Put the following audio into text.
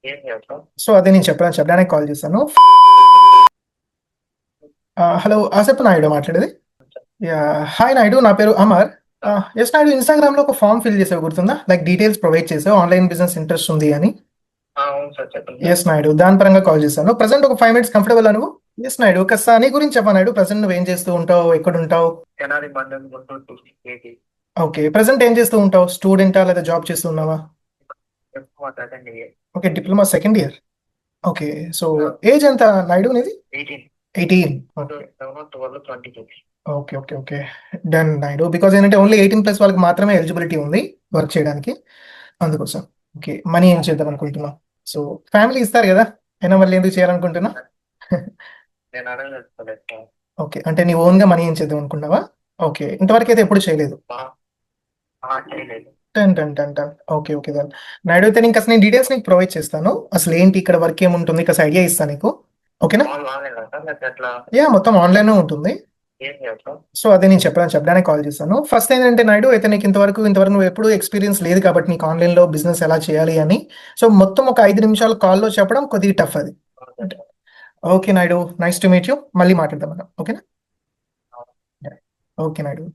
ఏం చేస్తావు? సో అదే నేను చెప్పడానికి కాల్ చేశాను. హలో, ఆసెప్ నాయుడు మాట్లాడేది. యా, హాయ్ నాయుడు, నా పేరు అమర్. ఎస్ నాయుడు, ఇన్స్టాగ్రామ్లో ఒక ఫామ్ ఫిల్ చేసావు, గుర్తుందా? లైక్ డీటెయిల్స్ ప్రొవైడ్ చేసావు, ఆన్లైన్ బిజినెస్ ఇంట్రెస్ట్ ఉంది అని. అవును సార్, చెప్పండి ఎస్ నాయుడు, దాని పరంగా కాల్ చేశాను. ప్రజెంట్ ఒక 5 minutes కంఫర్టబుల్ నువ్వు? ఎస్ నాయుడు, ఒకసారి నీ గురించి చెప్పా నాయుడు. ప్రజెంట్ నువ్వు ఏం చేస్తూ ఉంటావు, ఎక్కడ ఉంటావు? తెనాలి మండలం గుంటూరు డిస్ట్రిక్ట్ ఏది ఓకే, ప్రజెంట్ ఏం చేస్తూ ఉంటావు? స్టూడెంటా లేదా జాబ్ చేస్తూ ఉన్నావా? ఎక్కువ మాట్లాడండి. Okay, diploma second year. Okay, so age ఎంత నాయుడు నీది? 18 18. 12 26. Okay okay okay, done Naidu. Because ఏంటంటే ఓన్లీ 18+ వాళ్ళకి మాత్రమే ఎలిజిబిలిటీ ఉంది వర్క్ చేయడానికి, అందుకోసం. ఓకే, మనీ ఏం చేద్దాం అనుకుంటున్నాం? సో ఫ్యామిలీ ఇస్తారు కదా, అయినా మళ్ళీ ఎందుకు చేయాలనుకుంటున్నా? నేను అడగలేదు సార్. ఓకే, అంటే నీ ఓన్గా మనీ ఏం చేద్దాం అనుకున్నావా? ఓకే, ఇంతవరకు అయితే ఎప్పుడు చేయలేదు. చేయలేదు. టన్ టన్ టన్ టన్. ఓకే ఓకే దన్ నాయుడు, అయితే నీకు అసలు నేను డీటెయిల్స్ నీకు ప్రొవైడ్ చేస్తాను. అసలు ఏంటి ఇక్కడ వర్క్ ఏముంటుంది, కాస్త ఐడియా ఇస్తాను నీకు. ఓకేనా? ఆన్లైన్ సార్, లేకపోతే ఎట్లా? యా, మొత్తం ఆన్లైన్ ఉంటుంది. ఏం చేస్తావు? సో అదే నేను చెప్పడానికి కాల్ చేశాను. ఫస్ట్ ఏంటంటే నాయుడు, అయితే నీకు ఇంతవరకు నువ్వు ఎప్పుడు ఎక్స్పీరియన్స్ లేదు కాబట్టి నీకు ఆన్లైన్లో బిజినెస్ ఎలా చేయాలి అని. సో మొత్తం ఒక 5 నిమిషాలు కాల్లో చెప్పడం కొద్దిగా టఫ్ అది. Okay Naidu, nice to meet you. మళ్ళీ మాట్లాడదాం మనం, ఓకేనా? ఓకే నాయుడు.